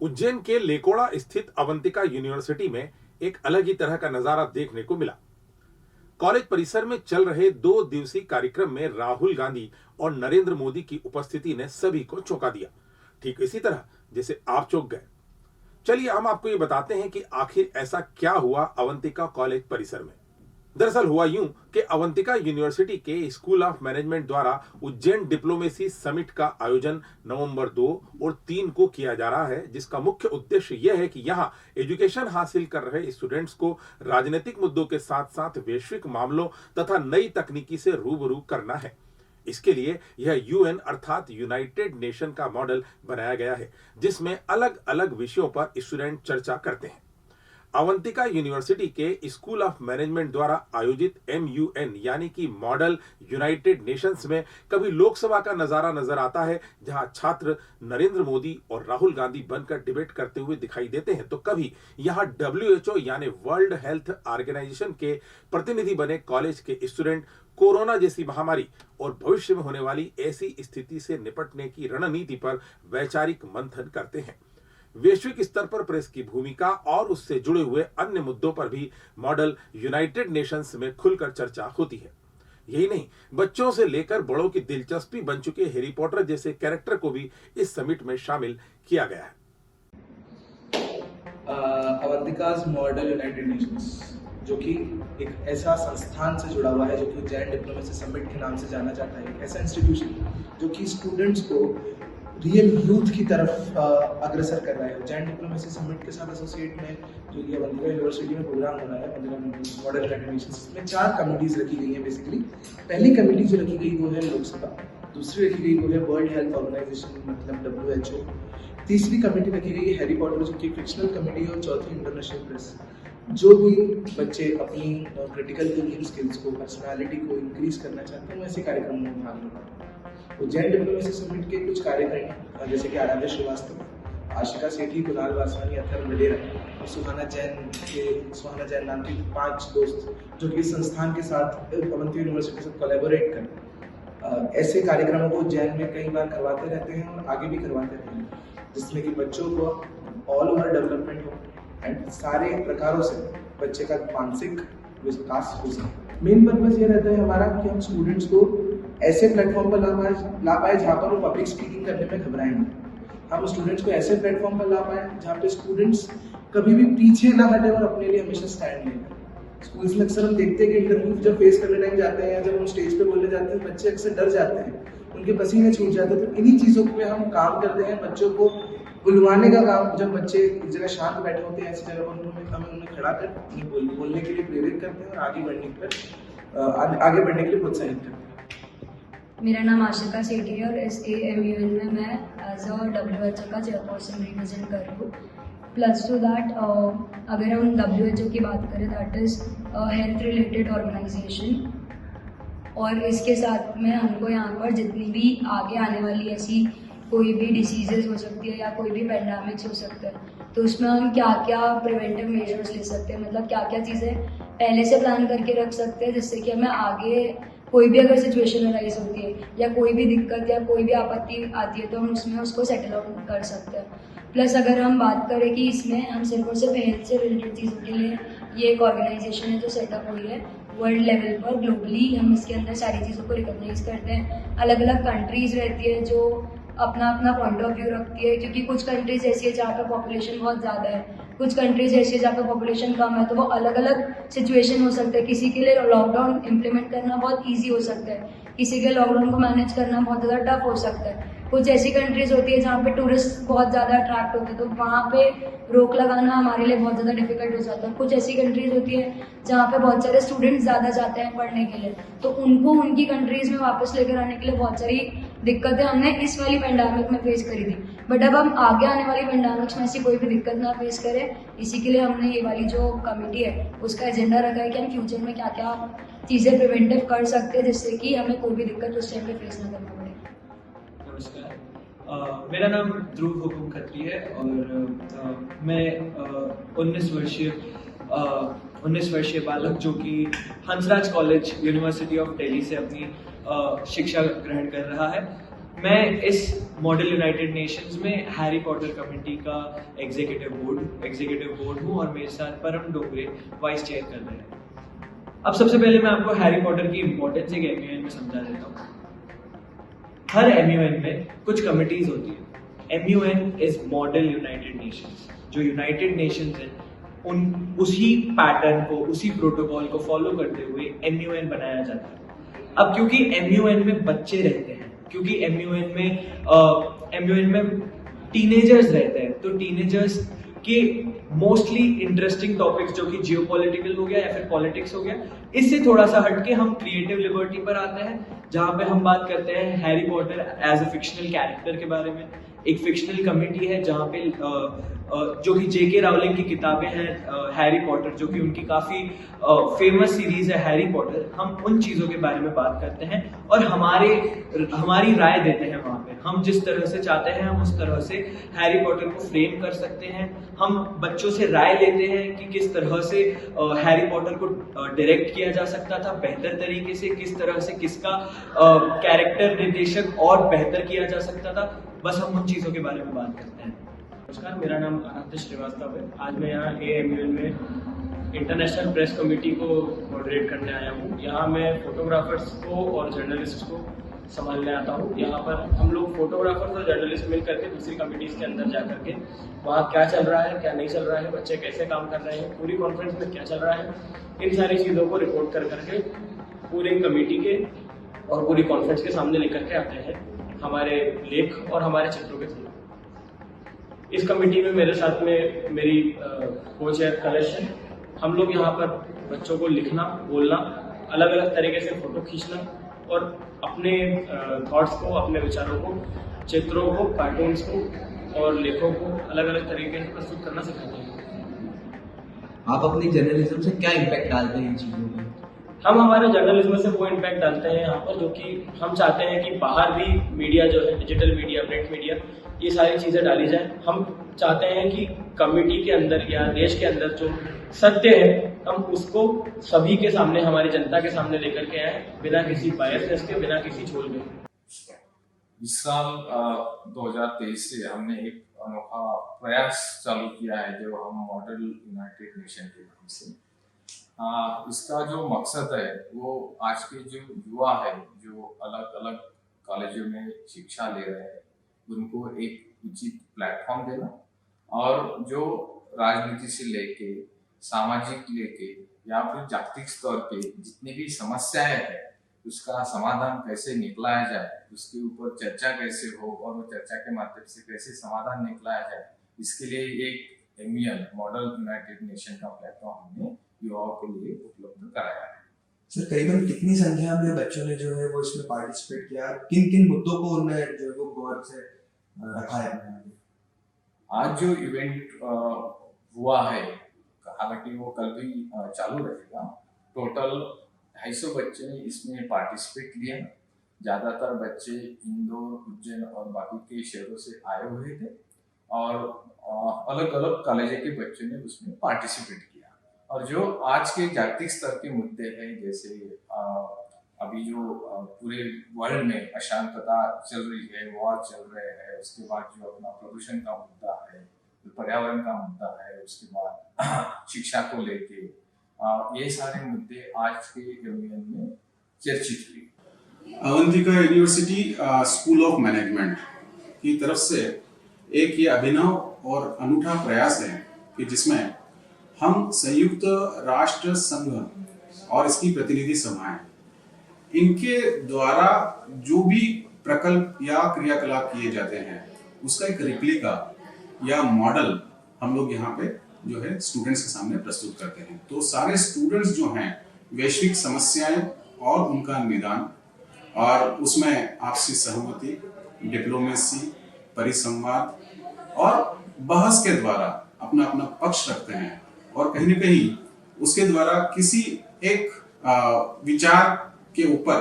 उज्जैन के लेकोड़ा स्थित अवंतिका यूनिवर्सिटी में एक अलग ही तरह का नजारा देखने को मिला। कॉलेज परिसर में चल रहे 2 दिवसीय कार्यक्रम में राहुल गांधी और नरेंद्र मोदी की उपस्थिति ने सभी को चौंका दिया, ठीक इसी तरह जैसे आप चौंक गए। चलिए हम आपको ये बताते हैं कि आखिर ऐसा क्या हुआ अवंतिका कॉलेज परिसर में। दरअसल हुआ यूं कि अवंतिका यूनिवर्सिटी के स्कूल ऑफ मैनेजमेंट द्वारा उज्जैन डिप्लोमेसी समिट का आयोजन नवंबर 2 और 3 को किया जा रहा है, जिसका मुख्य उद्देश्य यह है कि यहां एजुकेशन हासिल कर रहे स्टूडेंट्स को राजनीतिक मुद्दों के साथ साथ वैश्विक मामलों तथा नई तकनीकी से रूबरू करना है। इसके लिए यह यूएन अर्थात यूनाइटेड नेशन का मॉडल बनाया गया है, जिसमें अलग अलग विषयों पर स्टूडेंट चर्चा करते हैं। अवंतिका यूनिवर्सिटी के स्कूल ऑफ मैनेजमेंट द्वारा आयोजित MUN यानी कि मॉडल यूनाइटेड नेशंस में कभी लोकसभा का नजारा नजर आता है, जहां छात्र नरेंद्र मोदी और राहुल गांधी बनकर डिबेट करते हुए दिखाई देते हैं, तो कभी यहां WHO यानी वर्ल्ड हेल्थ ऑर्गेनाइजेशन के प्रतिनिधि बने कॉलेज के स्टूडेंट कोरोना जैसी महामारी और भविष्य में होने वाली ऐसी स्थिति से निपटने की रणनीति पर वैचारिक मंथन करते हैं। वैश्विक स्तर पर प्रेस की भूमिका और उससे जुड़े हुए अन्य मुद्दों पर भी मॉडल यूनाइटेड नेशंस में खुलकर चर्चा होती है। यही नहीं, बच्चों से लेकर बड़ों की दिलचस्पी बन चुके हैरी पॉटर जैसे कैरेक्टर को भी इस समिट में शामिल किया गया है। अवंतिका's मॉडल यूनाइटेड नेशंस, जो कि एक ऐसा संस्थान से जुड़ा हुआ है जो कि उज्जैन डिप्लोमेसी समिट के नाम से जाना जाता है। एक ऐसा इंस्टीट्यूशन जो कि स्टूडेंट्स को रियल यूथ की तरफ अग्रसर कर रहा है। उज्जैन डिप्लोमेसी समिट के साथ एसोसिएट में जो ये अवंतिका यूनिवर्सिटी में प्रोग्राम हो रहा है मॉडल यूनाइटेड नेशंस, इसमें 4 कमिटीज रखी गई हैं। बेसिकली पहली कमेटी जो रखी गई वो है लोकसभा, दूसरी रखी गई वो है वर्ल्ड हेल्थ ऑर्गेनाइजेशन मतलब WHO, तीसरी कमेटी रखी गई है हैरी पॉटर जो कि फिक्शनल कमेटी है, और चौथी इंटरनेशनल प्रेस। जो भी बच्चे अपनी क्रिटिकल थिंकिंग स्किल्स को, पर्सनालिटी को इंक्रीज करना चाहते हैं, वो ऐसे कार्यक्रमों में भाग लेते हैं। उज्जैन डिप्लोमेसी समिट के कुछ कार्यक्रम जैसे कि आराध्या श्रीवास्तव, आशिका सेठी, कुणाल वासवानी, अथर्व वडेरा और सुहाना जैन नाम की 5 दोस्त जो कि संस्थान के साथ अवंतिका यूनिवर्सिटी के साथ कोलैबोरेट कर ऐसे कार्यक्रमों को उज्जैन में कई बार करवाते रहते हैं और आगे भी करवाते रहेंगे, जिसमें कि बच्चों को ऑल ओवर डेवलपमेंट हो एंड सारे प्रकारों से बच्चे का मानसिक विकास हो सके। मेन पर्पस ये रहता है हमारा कि हम स्टूडेंट्स को ऐसे प्लेटफॉर्म पर ला पाए जहाँ पर वो पब्लिक स्पीकिंग करने में घबराएंगे। हम स्टूडेंट्स को ऐसे प्लेटफॉर्म पर ला पाए जहाँ पे स्टूडेंट्स कभी भी पीछे ना हटे और अपने लिए हमेशा स्टैंड लें। स्कूल्स में अक्सर हम देखते हैं कि इंटरव्यू जब फेस करने टाइम जाते हैं, जब हम स्टेज पे बोलने जाते हैं, बच्चे अक्सर डर जाते हैं, उनके पसीने छूट जाते हैं। तो इन्हीं चीज़ों पे हम काम करते हैं, बच्चों को बुलवाने का काम। जब बच्चे एक जगह शांत बैठे होते हैं ऐसी जगह पर हम उन्हें खड़ा कर उन्हें बोलने के लिए प्रेरित करते हैं और आगे बढ़ने के लिए प्रोत्साहित करते हैं। मेरा नाम आशिका सेठी है और इस MUN में मैं एज अ WHO का चेयरपर्सन रिप्रेजेंट कर रही हूँ। प्लस टू दैट अगर हम WHO की बात करें, that is health related organisation, और इसके साथ में हमको यहाँ पर जितनी भी आगे आने वाली ऐसी कोई भी डिसीजेज हो सकती है या कोई भी पेंडेमिक्स हो सकते हैं, तो उसमें हम क्या क्या प्रिवेंटिव मेजर्स ले सकते हैं, मतलब क्या क्या चीज़ें पहले से प्लान करके रख सकते हैं, जिससे कि हमें आगे कोई भी अगर सिचुएशन अराइज होती है या कोई भी दिक्कत या कोई भी आपत्ति आती है तो हम उसमें उसको सेटल आउट कर सकते हैं। प्लस अगर हम बात करें कि इसमें हम सिर्फ और सिर्फ हेल्थ से रिलेटेड चीज़ों के लिए ये एक ऑर्गेनाइजेशन है जो सेटअप हुई है वर्ल्ड लेवल पर, ग्लोबली हम इसके अंदर सारी चीज़ों को रिकॉग्नाइज करते हैं। अलग अलग कंट्रीज़ रहती है जो अपना अपना पॉइंट ऑफ व्यू रखती है, क्योंकि कुछ कंट्रीज ऐसी है जहाँ पे पॉपुलेशन बहुत ज़्यादा है, कुछ कंट्रीज ऐसी है जहाँ पे पॉपुलेशन कम है, तो वो अलग अलग सिचुएशन हो सकता है। किसी के लिए लॉकडाउन इम्प्लीमेंट करना बहुत ईजी हो सकता है, किसी के लॉकडाउन को मैनेज करना बहुत ज़्यादा टफ हो सकता है। कुछ ऐसी कंट्रीज होती है जहाँ पे टूरिस्ट बहुत ज़्यादा अट्रैक्ट होते हैं, तो वहाँ पे रोक लगाना हमारे लिए बहुत ज़्यादा डिफिकल्ट हो जाता है। कुछ ऐसी कंट्रीज होती है जहाँ पे बहुत सारे स्टूडेंट्स ज़्यादा जाते हैं पढ़ने के लिए, तो उनको उनकी कंट्रीज में वापस लेकर आने के लिए बहुत सारी दिक्कतें हमने इस वाली पेंडेमिक में फेस करी थी। बट अब हम आगे आने वाली पेंडेमिक्स में ऐसी कोई भी दिक्कत ना फेस करें, इसी के लिए हमने ये वाली जो कमेटी है उसका एजेंडा रखा है कि हम फ्यूचर में क्या क्या चीज़ें प्रिवेंटिव कर सकते हैं जिससे कि हमें कोई भी दिक्कत उस टाइम पे फेस ना करना पड़े। नमस्कार, मेरा नाम ध्रुव हुकुम खत्री है और मैं 19 वर्षीय बालक जो कि Hansraj college university of Delhi से अपनी शिक्षा ग्रहण कर रहा है। मैं इस मॉडल यूनाइटेड नेशंस में हैरी पॉटर कमेटी का एग्जीक्यूटिव बोर्ड हूँ और मेरे साथ परम डोगरे वाइस चेयर कर रहे हैं। अब सबसे पहले मैं आपको हैरी पॉटर की इम्पोर्टेंस एक MUN में समझा देता हूँ। हर MUN में कुछ कमिटीज होती है। MUN is model United Nations. जो यूनाइटेड नेशंस है उसी पैटर्न को, उसी प्रोटोकॉल को फॉलो करते हुए MUN बनाया जाता है। अब क्योंकि MUN में बच्चे रहते हैं, क्योंकि MUN में टीनेजर्स रहते हैं, तो टीनेजर्स के मोस्टली इंटरेस्टिंग टॉपिक्स जो कि जियोपॉलिटिकल हो गया या फिर पॉलिटिक्स हो गया, इससे थोड़ा सा हटके हम क्रिएटिव लिबर्टी पर आते हैं, जहां पे हम बात करते हैं Harry Potter as a fictional character के बारे में। एक फिक्शनल कमेटी है जहाँ पे जो कि JK रावलिंग की किताबें हैं हैरी पॉटर, जो कि उनकी काफी फेमस सीरीज है हैरी पॉटर। हम उन चीजों के बारे में बात करते हैं और हमारी राय देते हैं वहां पे। हम जिस तरह से चाहते हैं हम उस तरह से हैरी पॉटर को फ्रेम कर सकते हैं। हम बच्चों से राय लेते हैं कि किस तरह से हैरी पॉटर को डायरेक्ट किया जा सकता था बेहतर तरीके से, किस तरह से किसका कैरेक्टर निर्देशक और बेहतर किया जा सकता था। बस हम उन चीज़ों के बारे में बात करते हैं। नमस्कार, मेरा नाम आराध्य श्रीवास्तव है। आज मैं यहाँ AMUN में इंटरनेशनल प्रेस कमेटी को मॉडरेट करने आया हूँ। यहाँ मैं फोटोग्राफर्स को और जर्नलिस्ट को संभालने आता हूँ। यहाँ पर हम लोग फोटोग्राफर्स और जर्नलिस्ट मिल करके दूसरी कमिटीज़ के अंदर जा करके वहाँ क्या चल रहा है, क्या नहीं चल रहा है, बच्चे कैसे काम कर रहे हैं, पूरी कॉन्फ्रेंस में क्या चल रहा है, इन सारी चीज़ों को रिपोर्ट कर करके पूरे कमेटी के और पूरी कॉन्फ्रेंस के सामने लेकर के आते हैं हमारे लेख और हमारे चित्रों के थ्रू। इस कमेटी में मेरे साथ में मेरी को चेयर कलेश है। हम लोग यहाँ पर बच्चों को लिखना, बोलना, अलग अलग तरीके से फोटो खींचना और अपने थॉट्स को, अपने विचारों को, चित्रों को, कार्टून्स को और लेखों को अलग अलग तरीके से प्रस्तुत करना सिखाते हैं। आप अपनी जर्नलिज्म से क्या इम्पैक्ट डालते हैं इन चीज़ों में? हम हमारे जर्नलिज्म से वो इम्पैक्ट डालते हैं यहाँ पर, जो कि हम चाहते हैं कि बाहर भी मीडिया जो है, डिजिटल मीडिया, प्रिंट मीडिया, ये सारी चीज़ें डाली जाए। हम चाहते हैं कि कम्युनिटी के अंदर या देश के अंदर जो सत्य है हम उसको सभी के सामने, हमारी जनता के सामने लेकर के आए, बिना किसी बायसनेस के, बिना किसी छोल के। इस साल 2023 से हमने एक अनोखा प्रयास चालू किया है जो हम मॉडल यूनाइटेड नेशन के नाम से। इसका जो मकसद है वो आज के जो युवा है, जो अलग अलग कॉलेजों में शिक्षा ले रहे हैं, उनको एक उचित प्लेटफॉर्म देना और जो राजनीति से लेके, सामाजिक लेके या फिर जागतिक स्तर पे जितनी भी समस्याएं हैं उसका समाधान कैसे निकलाया जाए, उसके ऊपर चर्चा कैसे हो और वो चर्चा के माध्यम से कैसे समाधान निकलाया जाए, इसके लिए एक MUN मॉडल यूनाइटेड नेशन का प्लेटफॉर्म हमने युवाओं के लिए उपलब्ध कराया है। सर, करीबन कितनी संख्या में बच्चों ने जो है वो इसमें पार्टिसिपेट किया, किन किन मुद्दों को उन्होंने जो है वो गौर से रखा है अपने आगे? आज जो इवेंट हुआ है, हालांकि वो कल भी चालू रहेगा, टोटल 250 बच्चे ने इसमें पार्टिसिपेट किया। ज़्यादातर बच्चे इंदौर, उज्जैन और बाकी के शहरों से आए हुए थे और अलग अलग कॉलेज के बच्चों ने उसमें पार्टिसिपेट किया। और जो आज के जागतिक स्तर के मुद्दे हैं, जैसे अभी जो पूरे वर्ल्ड में अशांतता चल रही है, वॉर चल रहे हैं, उसके बाद जो अपना प्रदूषण का मुद्दा है, पर्यावरण का मुद्दा है, उसके बाद शिक्षा को लेके, ये सारे मुद्दे आज के MUN में चर्चित हुए। Avantika university school of management की तरफ से एक ये अभिनव और अनूठा प्रयास है कि जिसमें हम संयुक्त राष्ट्र संघ और इसकी प्रतिनिधि सभाएं, इनके द्वारा जो भी प्रकल्प या क्रियाकलाप किए जाते हैं उसका एक रिप्लिका या मॉडल हम लोग यहाँ पे जो है स्टूडेंट्स के सामने प्रस्तुत करते हैं। तो सारे स्टूडेंट्स जो हैं वैश्विक समस्याएं और उनका निदान, और उसमें आपसी सहमति, डिप्लोमेसी, परिसंवाद और बहस के द्वारा अपना अपना पक्ष रखते हैं और कहीं न कहीं उसके द्वारा किसी एक विचार के ऊपर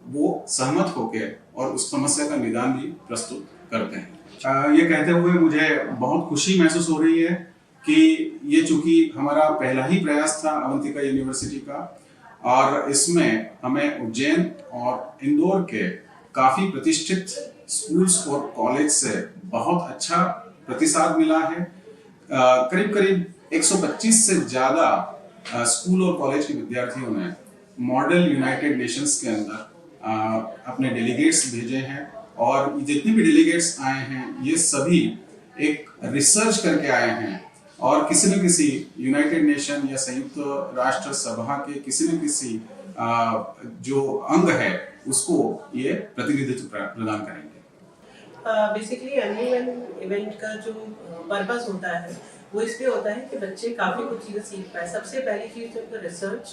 वो सहमत होके और उस समस्या का निदान भी प्रस्तुत करते हैं। ये कहते हुए मुझे बहुत खुशी महसूस हो रही है कि ये चूंकि हमारा पहला ही प्रयास था अवंतिका यूनिवर्सिटी का, और इसमें हमें उज्जैन और इंदौर के काफी प्रतिष्ठित स्कूल्स और कॉलेज से बहुत अच्छा प्रतिसाद मिला है। करीब करीब 125 से ज़्यादा स्कूल और कॉलेज के विद्यार्थियों ने मॉडल यूनाइटेड नेशंस के अंदर अपने डेलीगेट्स भेजे हैं, और जितने भी डेलीगेट्स आए हैं ये सभी एक रिसर्च करके आए हैं और किसी न किसी यूनाइटेड नेशन या संयुक्त राष्ट्र सभा के किसी न किसी जो अंग है उसको ये प्रतिनिधित्व प्रदान करेंगे। बेसिकली एनुअल इवेंट का जो पर्पस होता है वो इसलिए होता है कि बच्चे काफ़ी कुछ चीज़ें सीख पाए। सबसे पहली चीज़ तो उनका रिसर्च,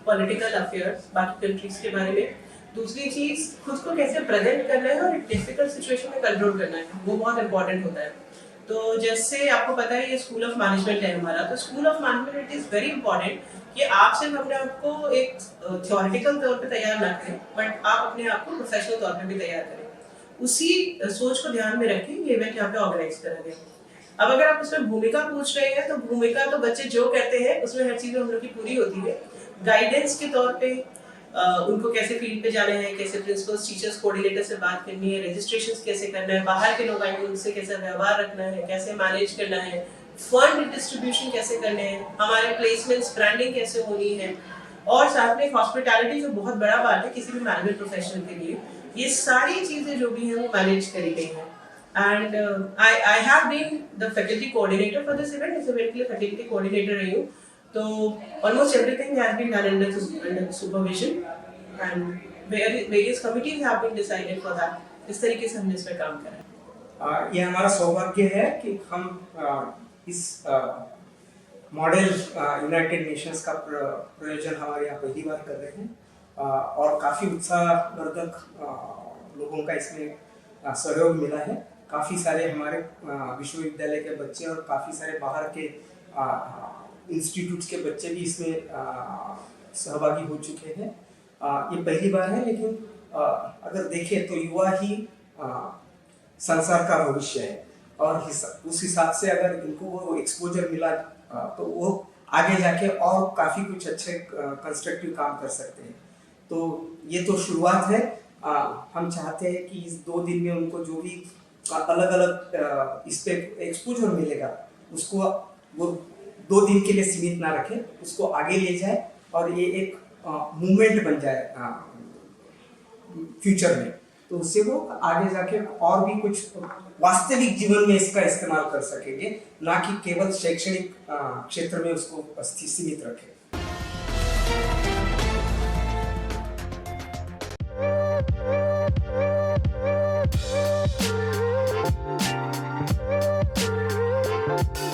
पॉलिटिकल अफेयर्स, बाकी कंट्रीज के बारे में। दूसरी चीज़ खुद को कैसे प्रेजेंट करना है और एक डिफिकल्ट सिचुएशन में कंट्रोल करना है, वो बहुत इंपॉर्टेंट होता है। तो जैसे आपको पता है ये स्कूल ऑफ मैनेजमेंट है हमारा, तो school of management it is very important कि आप सिर्फ अपने आप को एक थ्योरेटिकल तौर पे तैयार ना करें, बट आप अपने आप को प्रोफेशनल तौर पे भी तैयार करें। उसी सोच को ध्यान में रखें ये इवेंट यहाँ पे ऑर्गेनाइज करा गया। अब अगर आप उसमें भूमिका पूछ रहे हैं तो भूमिका तो बच्चे जो करते हैं उसमें हर चीज़ हम लोग की पूरी होती है। गाइडेंस के तौर पे उनको कैसे फील्ड पे जाना है, कैसे प्रिंसिपल्स, टीचर्स, कोऑर्डिनेटर से बात करनी है, रजिस्ट्रेशन कैसे करना है, बाहर के लोग आएंगे उनसे कैसे व्यवहार रखना है, कैसे मैनेज करना है, फंड डिस्ट्रीब्यूशन कैसे करने हैं, हमारे प्लेसमेंट्स, ब्रांडिंग कैसे होनी है, और साथ में हॉस्पिटैलिटी जो बहुत बड़ा बात है किसी भी मैनेजमेंट प्रोफेशनल के लिए, ये सारी चीज़ें जो भी हैं वो मैनेज करी गई हैं। And I have been the faculty coordinator for this event. इस event के लिए faculty coordinator रही हूँ, तो almost everything has been done under supervision and various committees have been decided for that. इस तरीके से हमने इस पर काम करा है। ये हमारा सौभाग्य है कि हम इस मॉडल यूनाइटेड नेशंस का प्रयोजन हमारे यहाँ पहली बार कर रहे हैं और काफ़ी उत्साहवर्धक लोगों का इसमें सहयोग मिला है। काफ़ी सारे हमारे विश्वविद्यालय के बच्चे और काफ़ी सारे बाहर के इंस्टीट्यूट्स के बच्चे भी इसमें सहभागी हो चुके हैं। ये पहली बार है, लेकिन अगर देखें तो युवा ही संसार का भविष्य है और उस हिसाब से अगर इनको वो एक्सपोजर मिला तो वो आगे जाके और काफ़ी कुछ अच्छे कंस्ट्रक्टिव काम कर सकते हैं। तो ये तो शुरुआत है। हम चाहते हैं कि इस 2 दिन में उनको जो भी अलग अलग इस पे एक्सपोजर मिलेगा उसको वो 2 दिन के लिए सीमित ना रखें, उसको आगे ले जाए और ये एक मूवमेंट बन जाए फ्यूचर में, तो उससे वो आगे जाके और भी कुछ वास्तविक जीवन में इसका इस्तेमाल कर सकेंगे, ना कि केवल शैक्षणिक क्षेत्र में उसको सीमित रखें। Thank you.